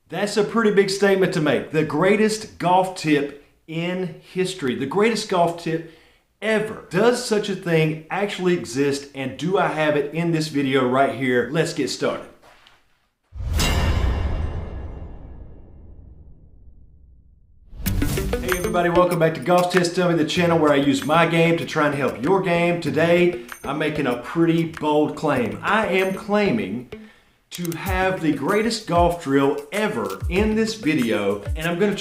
That's a pretty big statement to make. The greatest golf tip in history, the greatest golf tip ever. Does such a thing actually exist, and do I have it in this video right here? Let's get started. Hey everybody, welcome back to Golf Test Dummy, the channel where I use my game to try and help your game. Today, I'm making a pretty bold claim. I am claiming to have the greatest golf drill ever in this video, and I'm gonna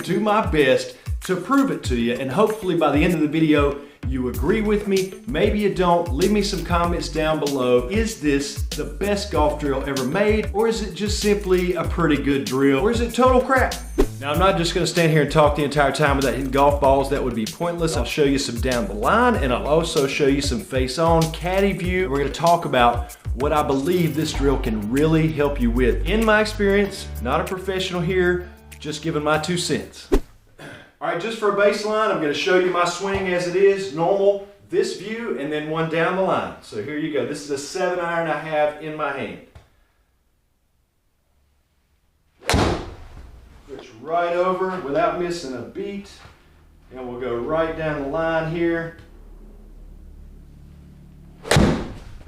do my best to prove it to you, and hopefully by the end of the video, you agree with me. Maybe you don't. Leave me some comments down below. Is this the best golf drill ever made, or is it just simply a pretty good drill, or is it total crap? Now, I'm not just gonna stand here and talk the entire time without hitting golf balls. That would be pointless. I'll show you some down the line, and I'll also show you some face-on caddy view. We're gonna talk about what I believe this drill can really help you with. In my experience, not a professional here, just giving my 2 cents. All right, just for a baseline, I'm gonna show you my swing as it is, normal, this view, and then one down the line. So here you go. This is a 7-iron I have in my hand. Switch right over without missing a beat, and we'll go right down the line here.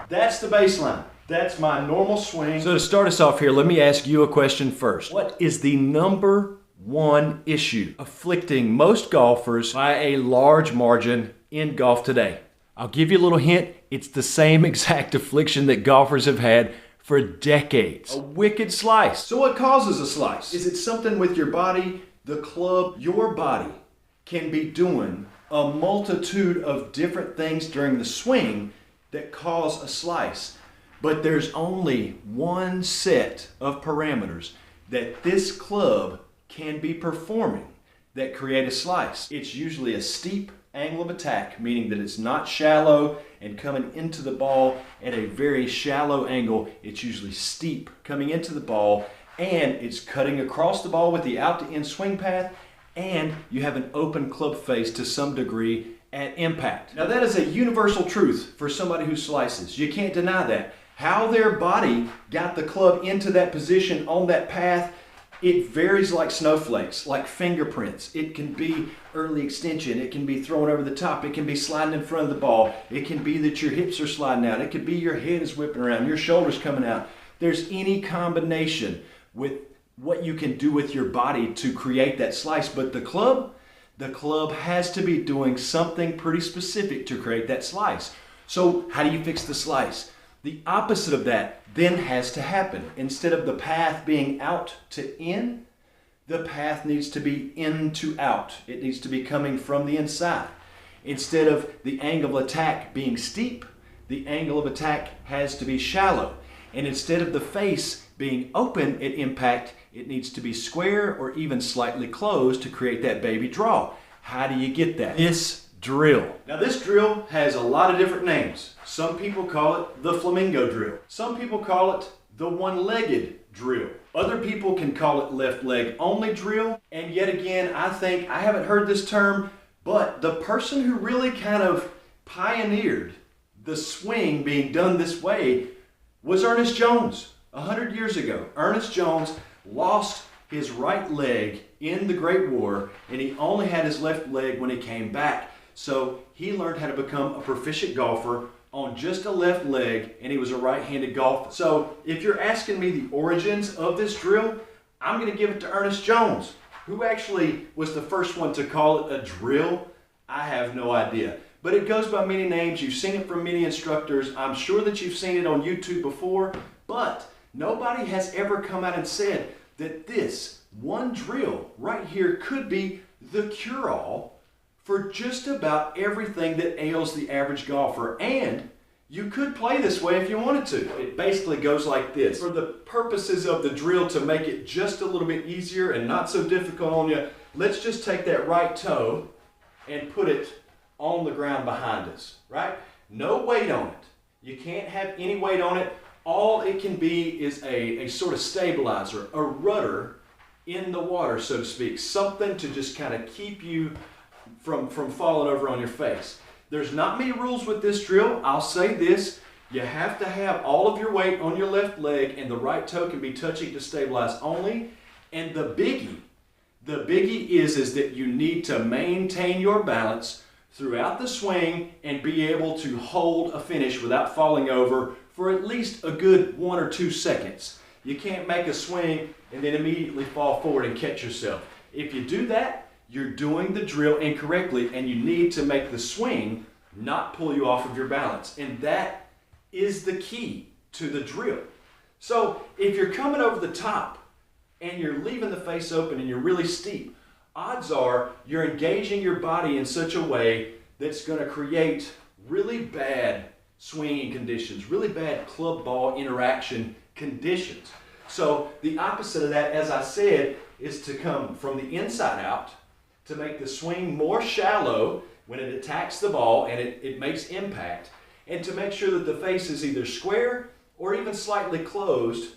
That's the baseline. That's my normal swing. So to start us off here, let me ask you a question first. What is the #1 issue afflicting most golfers by a large margin in golf today? I'll give you a little hint. It's the same exact affliction that golfers have had for decades. A wicked slice. So what causes a slice? Is it something with your body, the club? Your body can be doing a multitude of different things during the swing that cause a slice. But there's only one set of parameters that this club can be performing that create a slice. It's usually a steep angle of attack, meaning that it's not shallow and coming into the ball at a very shallow angle. It's usually steep coming into the ball, and it's cutting across the ball with the out to in swing path, and you have an open club face to some degree at impact. Now that is a universal truth for somebody who slices. You can't deny that. How their body got the club into that position on that path, it varies like snowflakes, like fingerprints. It can be early extension. It can be thrown over the top. It can be sliding in front of the ball. It can be that your hips are sliding out. It could be your head is whipping around, your shoulders coming out. There's any combination with what you can do with your body to create that slice. But the club has to be doing something pretty specific to create that slice. So how do you fix the slice? The opposite of that then has to happen. Instead of the path being out to in, the path needs to be in to out. It needs to be coming from the inside. Instead of the angle of attack being steep, the angle of attack has to be shallow. And instead of the face being open at impact, it needs to be square or even slightly closed to create that baby draw. How do you get that? This drill. Now this drill has a lot of different names. Some people call it the flamingo drill. Some people call it the one-legged drill. Other people can call it left leg only drill. And yet again, I haven't heard this term, but the person who really kind of pioneered the swing being done this way was Ernest Jones. 100 years ago, Ernest Jones lost his right leg in the Great War, and he only had his left leg when he came back. So he learned how to become a proficient golfer on just a left leg, and he was a right-handed golfer. So if you're asking me the origins of this drill, I'm gonna give it to Ernest Jones. Who actually was the first one to call it a drill? I have no idea. But it goes by many names. You've seen it from many instructors. I'm sure that you've seen it on YouTube before, but nobody has ever come out and said that this one drill right here could be the cure-all for just about everything that ails the average golfer. And you could play this way if you wanted to. It basically goes like this. For the purposes of the drill, to make it just a little bit easier and not so difficult on you, let's just take that right toe and put it on the ground behind us, right? No weight on it. You can't have any weight on it. All it can be is a sort of stabilizer, a rudder in the water, so to speak. Something to just kind of keep you from falling over on your face. There's not many rules with this drill. I'll say this. You have to have all of your weight on your left leg and the right toe can be touching to stabilize only. And the biggie is that you need to maintain your balance throughout the swing and be able to hold a finish without falling over for at least a good 1 or 2 seconds. You can't make a swing and then immediately fall forward and catch yourself. If you do that, you're doing the drill incorrectly, and you need to make the swing not pull you off of your balance. And that is the key to the drill. So if you're coming over the top and you're leaving the face open and you're really steep, odds are you're engaging your body in such a way that's going to create really bad swinging conditions, really bad club ball interaction conditions. So the opposite of that, as I said, is to come from the inside out to make the swing more shallow when it attacks the ball and it makes impact, and to make sure that the face is either square or even slightly closed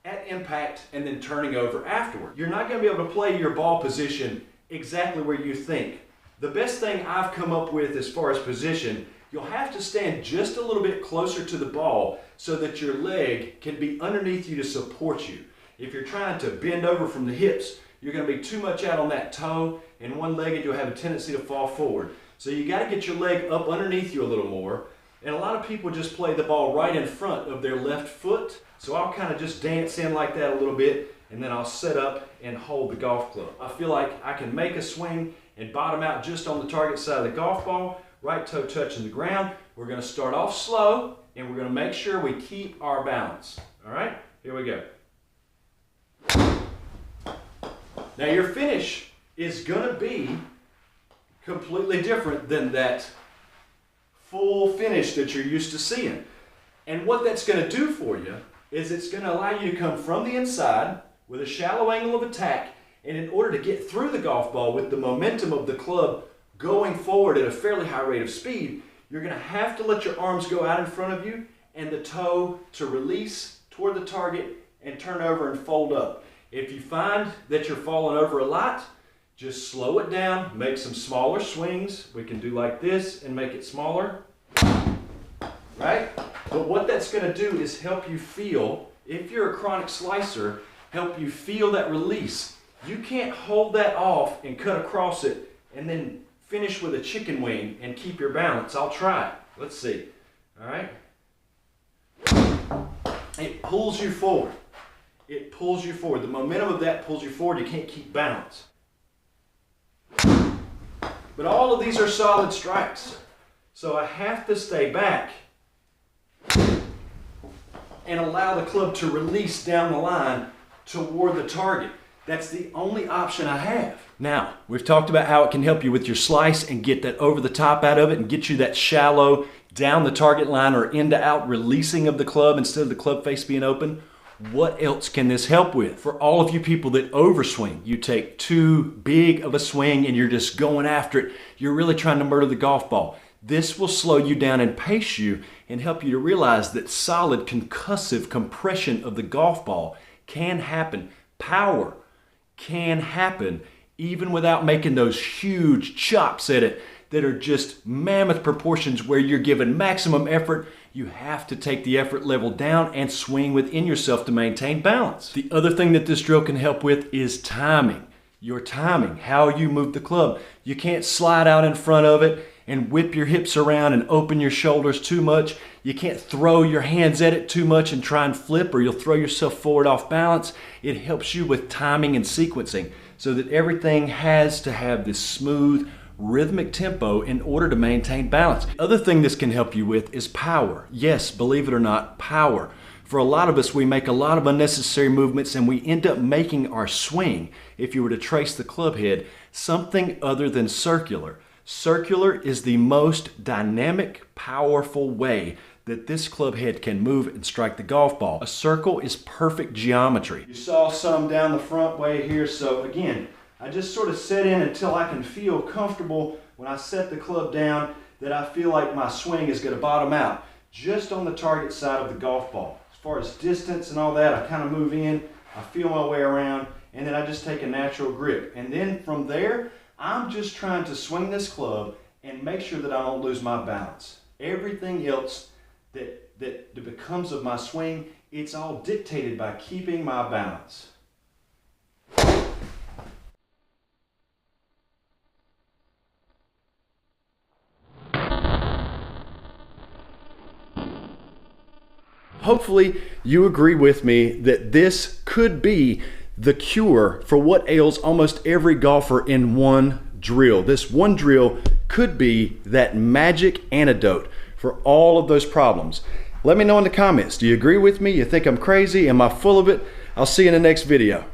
at impact and then turning over afterward. You're not going to be able to play your ball position exactly where you think. The best thing I've come up with as far as position, you'll have to stand just a little bit closer to the ball so that your leg can be underneath you to support you. If you're trying to bend over from the hips, you're going to be too much out on that toe, and one-legged, you'll have a tendency to fall forward. So you got to get your leg up underneath you a little more. And a lot of people just play the ball right in front of their left foot. So I'll kind of just dance in like that a little bit, and then I'll set up and hold the golf club. I feel like I can make a swing and bottom out just on the target side of the golf ball, right toe touching the ground. We're going to start off slow, and we're going to make sure we keep our balance. All right, here we go. Now your finish is going to be completely different than that full finish that you're used to seeing. And what that's going to do for you is it's going to allow you to come from the inside with a shallow angle of attack, and in order to get through the golf ball with the momentum of the club going forward at a fairly high rate of speed, you're going to have to let your arms go out in front of you and the toe to release toward the target and turn over and fold up. If you find that you're falling over a lot, just slow it down, make some smaller swings. We can do like this and make it smaller, right? But what that's going to do is help you feel, if you're a chronic slicer, help you feel that release. You can't hold that off and cut across it and then finish with a chicken wing and keep your balance. I'll try it. Let's see. All right? It pulls you forward. It pulls you forward. The momentum of that pulls you forward. You can't keep balance. But all of these are solid strikes. So I have to stay back and allow the club to release down the line toward the target. That's the only option I have. Now, we've talked about how it can help you with your slice and get that over the top out of it and get you that shallow down the target line or in to out releasing of the club instead of the club face being open. What else can this help with? For all of you people that overswing, you take too big of a swing and you're just going after it. You're really trying to murder the golf ball. This will slow you down and pace you and help you to realize that solid concussive compression of the golf ball can happen. Power can happen even without making those huge chops at it that are just mammoth proportions where you're given maximum effort. You have to take the effort level down and swing within yourself to maintain balance. The other thing that this drill can help with is timing. Your timing, how you move the club. You can't slide out in front of it and whip your hips around and open your shoulders too much. You can't throw your hands at it too much and try and flip, or you'll throw yourself forward off balance. It helps you with timing and sequencing so that everything has to have this smooth, rhythmic tempo in order to maintain balance. The other thing this can help you with is power. Yes, believe it or not, power. For a lot of us, we make a lot of unnecessary movements and we end up making our swing, if you were to trace the club head, something other than circular. Circular is the most dynamic, powerful way that this club head can move and strike the golf ball. A circle is perfect geometry. You saw some down the front way here, so again, I just sort of set in until I can feel comfortable when I set the club down that I feel like my swing is going to bottom out just on the target side of the golf ball. As far as distance and all that, I kind of move in, I feel my way around, and then I just take a natural grip. And then from there, I'm just trying to swing this club and make sure that I don't lose my balance. Everything else that that becomes of my swing, it's all dictated by keeping my balance. Hopefully you agree with me that this could be the cure for what ails almost every golfer in one drill. This one drill could be that magic antidote for all of those problems. Let me know in the comments. Do you agree with me? You think I'm crazy? Am I full of it? I'll see you in the next video.